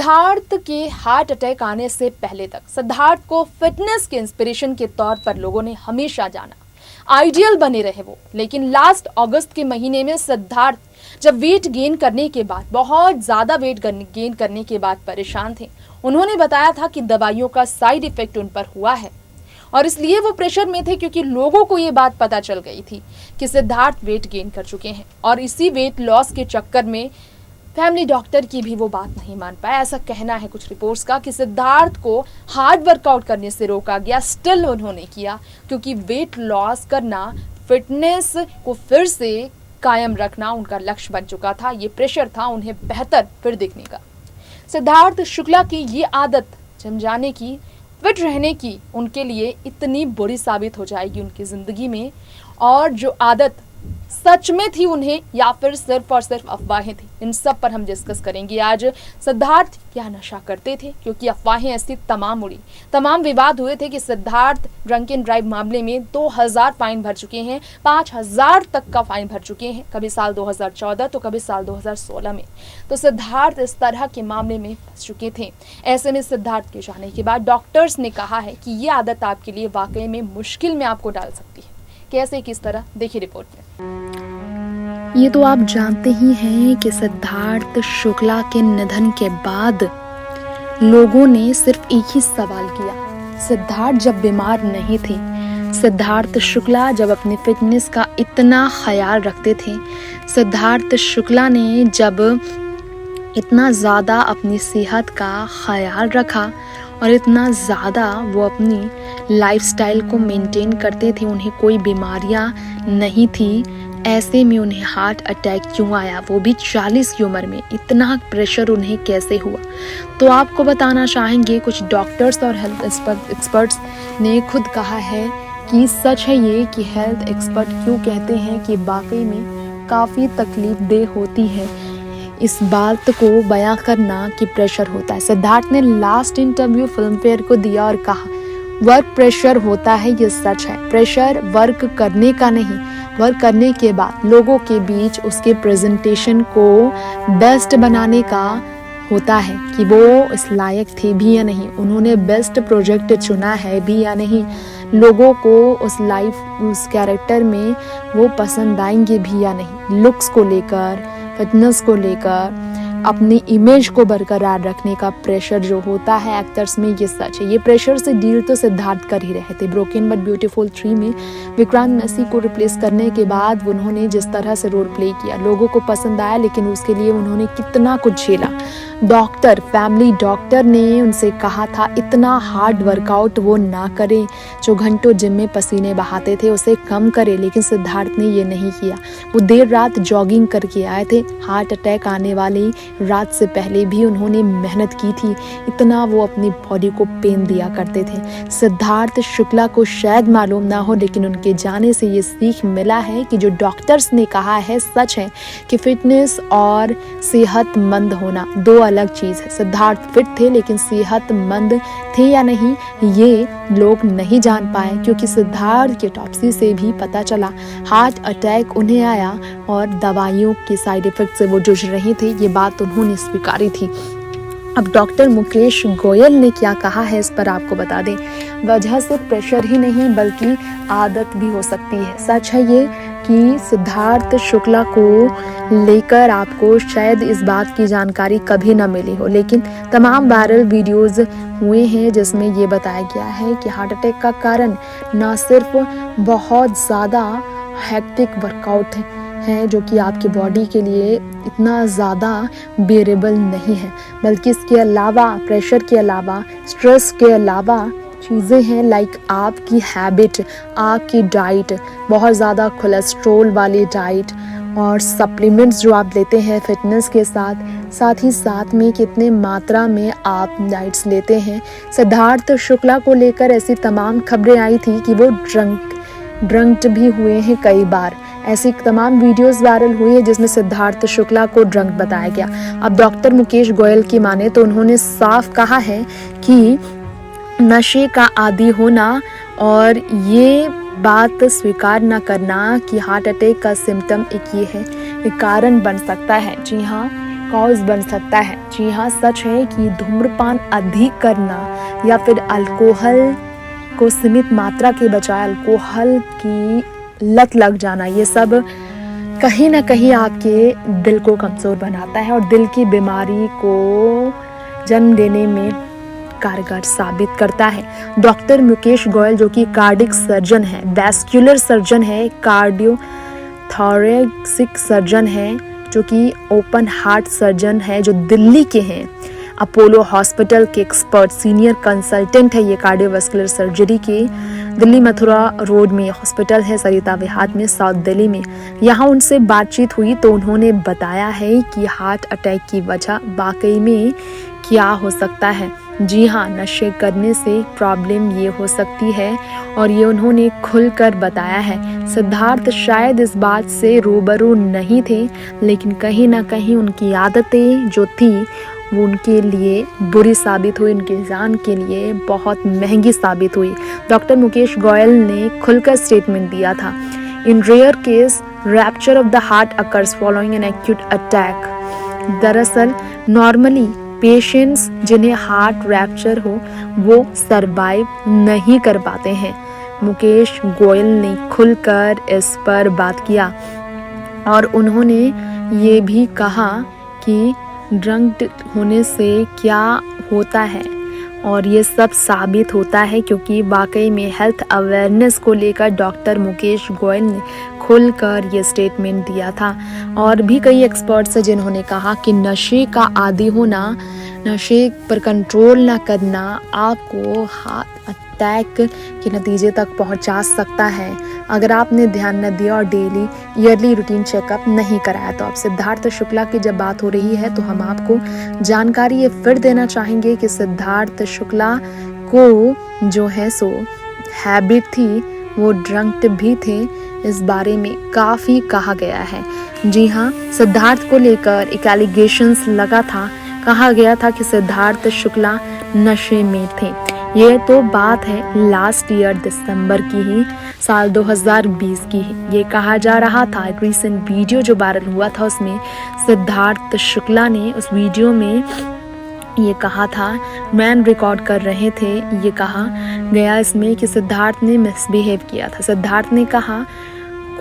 सिद्धार्थ के heart attack आने से पहले तक सिद्धार्थ को फिटनेस के इंस्पिरेशन के तौर पर लोगों ने हमेशा जाना, आइडियल बने रहे वो। लेकिन लास्ट अगस्त के महीने में सिद्धार्थ जब वेट गेन करने के बाद, बहुत ज़्यादा वेट गेन करने के बाद परेशान थे। उन्होंने बताया था कि दवाइयों का साइड इफेक्ट उन पर हुआ है और इसलिए वो प्रेशर में थे, क्योंकि लोगों को ये बात पता चल गई थी कि सिद्धार्थ वेट गेन कर चुके हैं। और इसी वेट लॉस के चक्कर में फैमिली डॉक्टर की भी वो बात नहीं मान पाया। ऐसा कहना है कुछ रिपोर्ट्स का कि सिद्धार्थ को हार्ड वर्कआउट करने से रोका गया, स्टिल उन्होंने किया, क्योंकि वेट लॉस करना, फिटनेस को फिर से कायम रखना उनका लक्ष्य बन चुका था। ये प्रेशर था उन्हें बेहतर फिर दिखने का। सिद्धार्थ शुक्ला की ये आदत जिम जाने की, फिट रहने की, उनके लिए इतनी बुरी साबित हो जाएगी उनकी ज़िंदगी में, और जो आदत सच में थी उन्हें या फिर सिर्फ और सिर्फ अफवाहें थी, इन सब पर हम डिस्कस करेंगे आज। सिद्धार्थ क्या नशा करते थे, क्योंकि अफवाहें ऐसी तमाम उड़ी, तमाम विवाद हुए थे कि सिद्धार्थ ड्रंक एंड ड्राइव मामले में 2000 फाइन भर चुके हैं, 5000 तक का फाइन भर चुके हैं, कभी साल 2014 तो कभी साल 2016 में। तो सिद्धार्थ इस तरह के मामले में फंस चुके थे। ऐसे में सिद्धार्थ के जाने के बाद डॉक्टर्स ने कहा है कि ये आदत आपके लिए वाकई में मुश्किल में आपको डाल सकती है। कैसे, किस तरह, देखिए रिपोर्ट में। ये तो आप जानते ही हैं कि सिद्धार्थ शुक्ला के निधन के बाद लोगों ने सिर्फ एक ही सवाल किया, सिद्धार्थ जब बीमार नहीं थे, सिद्धार्थ शुक्ला जब अपने फिटनेस का इतना ख्याल रखते थे, सिद्धार्थ शुक्ला ने जब इतना ज़्यादा अपनी सेहत का ख्याल रखा और इतना ज़्यादा वो अपनी लाइफस्टाइल को मेंटेन करते थे, उन्हें कोई बीमारियां नहीं थी, ऐसे में उन्हें हार्ट अटैक क्यों आया, वो भी 40 की उम्र में? इतना प्रेशर उन्हें कैसे हुआ? तो आपको बताना चाहेंगे, कुछ डॉक्टर्स और हेल्थ एक्सपर्ट्स ने खुद कहा है कि सच है ये कि हेल्थ एक्सपर्ट क्यों कहते हैं कि वाकई में काफ़ी तकलीफ देह होती है इस बात को बयां करना कि प्रेशर होता है। सिद्धार्थ ने लास्ट इंटरव्यू फिल्म फेयर को दिया और कहा वर्क प्रेशर होता है, ये सच है। प्रेशर वर्क करने का नहीं, वर्क करने के बाद लोगों के बीच उसके प्रेजेंटेशन को बेस्ट बनाने का होता है कि वो इस लायक थे भी या नहीं, उन्होंने बेस्ट प्रोजेक्ट चुना है भी या नहीं, लोगों को उस कैरेक्टर में वो पसंद आएंगे भी या नहीं, लुक्स को लेकर, फिटनेस को लेकर, अपनी इमेज को बरकरार रखने का प्रेशर जो होता है एक्टर्स में, ये सच है। ये प्रेशर से डील तो सिद्धार्थ कर ही रहे थे। ब्रोकन बट ब्यूटीफुल 3 में विक्रांत मैसी को रिप्लेस करने के बाद उन्होंने जिस तरह से रोल प्ले किया, लोगों को पसंद आया, लेकिन उसके लिए उन्होंने कितना कुछ झेला। फैमिली डॉक्टर ने उनसे कहा था इतना हार्ड वर्कआउट वो ना करें, जो घंटों जिम में पसीने बहाते थे उसे कम करें, लेकिन सिद्धार्थ ने ये नहीं किया। वो देर रात जॉगिंग करके आए थे, हार्ट अटैक आने वाली रात से पहले भी उन्होंने मेहनत की थी, इतना वो अपनी बॉडी को पेन दिया करते थे। सिद्धार्थ शुक्ला को शायद मालूम ना हो, लेकिन उनके जाने से ये सीख मिला है कि जो डॉक्टर्स ने कहा है सच है कि फिटनेस और सेहतमंद होना दो अलग चीज़ है। सिद्धार्थ फिट थे, लेकिन सेहतमंद थे या नहीं ये लोग नहीं जान पाए, क्योंकि सिद्धार्थ की ऑटोप्सी से भी पता चला हार्ट अटैक उन्हें आया और दवाइयों के साइड इफेक्ट से वो जूझ रहे थे, ये बात उन्होंने स्वीकारी थी। अब डॉक्टर मुकेश गोयल ने क्या कहा है इस पर आपको बता दें। वजह से प्रेशर ही नहीं बल्कि आदत भी हो सकती है। सच है ये कि सिद्धार्थ शुक्ला को लेकर आपको शायद इस बात की जानकारी कभी ना मिली हो, लेकिन तमाम वायरल वीडियोस हुए हैं जिसमें ये बताया गया है कि हार्ट अटैक का कारण ना सिर्फ बहुत ज़्यादा हेक्टिक वर्कआउट है जो कि आपकी बॉडी के लिए इतना ज़्यादा बेरेबल नहीं है, बल्कि इसके अलावा, प्रेशर के अलावा, स्ट्रेस के अलावा चीज़ें हैं लाइक आपकी हैबिट, आपकी डाइट, बहुत ज़्यादा कोलेस्ट्रॉल वाली डाइट और सप्लीमेंट्स जो आप लेते हैं फिटनेस के साथ ही साथ में कितने मात्रा में आप डाइट्स लेते हैं। सिद्धार्थ शुक्ला को लेकर ऐसी तमाम खबरें आई थी कि वो ड्रंक्ड भी हुए हैं कई बार। ऐसी तमाम वीडियोस वायरल हुई है जिसमें सिद्धार्थ शुक्ला को ड्रंक बताया गया। अब डॉक्टर मुकेश गोयल की माने तो उन्होंने साफ कहा है कि नशे का आदी होना और ये बात स्वीकार न करना कि हार्ट अटैक का सिम्टम एक ये है, एक कारण बन सकता है। जी हाँ, कॉज बन सकता है। जी हाँ, सच है कि धूम्रपान अधिक करना या फिर अल्कोहल को सीमित मात्रा के बजाय अल्कोहल की लत लग जाना, ये सब कहीं ना कहीं आपके दिल को कमज़ोर बनाता है और दिल की बीमारी को जन्म देने में कारगर साबित करता है। डॉक्टर मुकेश गोयल जो कि कार्डिक सर्जन है, वैस्कुलर सर्जन है, कार्डियोथोरेसिक सर्जन है, जो कि ओपन हार्ट सर्जन है, जो दिल्ली के हैं, अपोलो हॉस्पिटल के एक्सपर्ट सीनियर कंसल्टेंट है ये कार्डियोवास्कुलर सर्जरी के। दिल्ली मथुरा रोड में हॉस्पिटल है, सरिता विहार में, साउथ दिल्ली में। यहाँ उनसे बातचीत हुई तो उन्होंने बताया है कि हार्ट अटैक की वजह वाकई में क्या हो सकता है। जी हाँ, नशे करने से प्रॉब्लम ये हो सकती है और ये उन्होंने खुलकर बताया है। सिद्धार्थ शायद इस बात से रूबरू नहीं थे, लेकिन कहीं ना कहीं उनकी आदतें जो थी वो उनके लिए बुरी साबित हुई, उनकी जान के लिए बहुत महंगी साबित हुई। डॉक्टर मुकेश गोयल ने खुलकर स्टेटमेंट दिया था, in rare case rupture of the heart occurs following an acute attack. दरअसल नॉर्मली पेशेंट्स जिन्हें हार्ट रैप्चर हो वो सरवाइव नहीं कर पाते हैं। मुकेश गोयल ने खुलकर इस पर बात किया और उन्होंने ये भी कहा कि ड्रंक्ड होने से क्या होता है और ये सब साबित होता है क्योंकि वाकई में हेल्थ अवेयरनेस को लेकर डॉक्टर मुकेश गोयल ने खुलकर ये स्टेटमेंट दिया था। और भी कई एक्सपर्ट्स हैं जिन्होंने कहा कि नशे का आदी होना, नशे पर कंट्रोल ना करना आपको हार्ट अटैक के नतीजे तक पहुंचा सकता है अगर आपने ध्यान न दिया और डेली ईयरली रूटीन चेकअप नहीं कराया। तो अब सिद्धार्थ शुक्ला की जब बात हो रही है तो हम आपको जानकारी ये फिर देना चाहेंगे कि सिद्धार्थ शुक्ला को जो है सो हैबिट थी, वो ड्रंक भी थे, इस बारे में काफ़ी कहा गया है। जी हाँ, सिद्धार्थ को लेकर एक एलिगेशंस लगा था, कहा गया था कि सिद्धार्थ शुक्ला नशे में थे। ये तो बात है लास्ट ईयर दिसंबर की ही, साल 2020 की ही। ये कहा जा रहा था, एक रीसेंट वीडियो जो वायरल हुआ था उसमें सिद्धार्थ शुक्ला ने उस वीडियो में ये कहा था, मैन रिकॉर्ड कर रहे थे, ये कहा गया इसमें कि सिद्धार्थ ने मिसबिहेव किया था। सिद्धार्थ ने कहा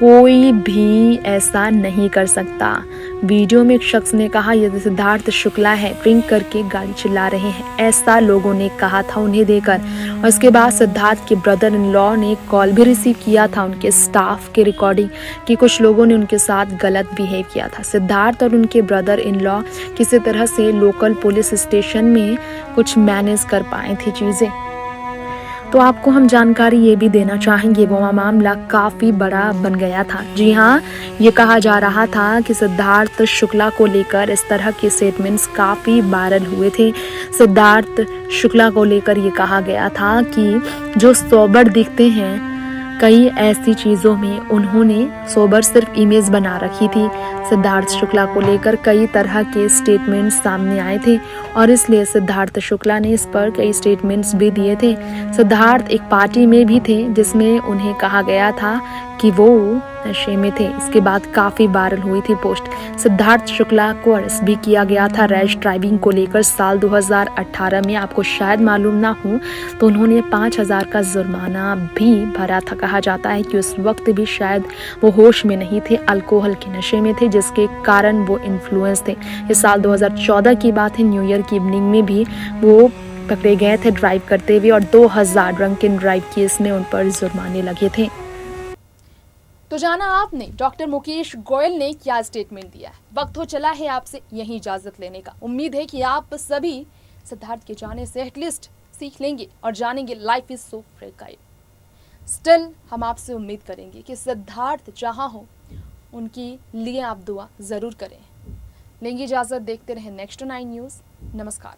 कोई भी ऐसा नहीं कर सकता। वीडियो में एक शख्स ने कहा यदि सिद्धार्थ शुक्ला है, ड्रिंक करके गाड़ी चला रहे हैं, ऐसा लोगों ने कहा था उन्हें देकर। और इसके बाद सिद्धार्थ के ब्रदर इन लॉ ने कॉल भी रिसीव किया था उनके स्टाफ के रिकॉर्डिंग कि कुछ लोगों ने उनके साथ गलत बिहेव किया था। सिद्धार्थ और उनके ब्रदर इन लॉ किसी तरह से लोकल पुलिस स्टेशन में कुछ मैनेज कर पाए थे चीज़ें। तो आपको हम जानकारी ये भी देना चाहेंगे, वो मामला काफ़ी बड़ा बन गया था। जी हाँ, ये कहा जा रहा था कि सिद्धार्थ शुक्ला को लेकर इस तरह के स्टेटमेंट्स काफ़ी वायरल हुए थे। सिद्धार्थ शुक्ला को लेकर ये कहा गया था कि जो सोबर दिखते हैं, कई ऐसी चीज़ों में उन्होंने सोबर सिर्फ इमेज बना रखी थी। सिद्धार्थ शुक्ला को लेकर कई तरह के स्टेटमेंट्स सामने आए थे और इसलिए सिद्धार्थ शुक्ला ने इस पर कई स्टेटमेंट्स भी दिए थे। सिद्धार्थ एक पार्टी में भी थे जिसमें उन्हें कहा गया था कि वो नशे में थे। इसके बाद काफ़ी वायरल हुई थी पोस्ट। सिद्धार्थ शुक्ला को अरेस्ट भी किया गया था रैश ड्राइविंग को लेकर साल 2018 में। आपको शायद मालूम ना हो तो उन्होंने 5,000 का जुर्माना भी भरा था। कहा जाता है कि उस वक्त भी शायद वो होश में नहीं थे, अल्कोहल के नशे में थे, जिसके कारण वो इन्फ्लुएंस थे। ये साल 2014 की बात है, न्यू ईयर की इवनिंग में भी वो पकड़े गए थे ड्राइव करते हुए और 2000 ड्रंक एंड ड्राइव केस में उन पर जुर्माने लगे थे। तो जाना आपने डॉक्टर मुकेश गोयल ने क्या स्टेटमेंट दिया है। वक्त हो चला है आपसे यही इजाजत लेने का। उम्मीद है कि आप सभी सिद्धार्थ के जाने से एटलीस्ट सीख लेंगे और जानेंगे life is so fragile. Still हम आपसे उम्मीद करेंगे कि सिद्धार्थ जहां हो उनकी लिए आप दुआ जरूर करें। लेंगे इजाजत, देखते रहें नेक्स्ट 9 न्यूज़। नमस्कार।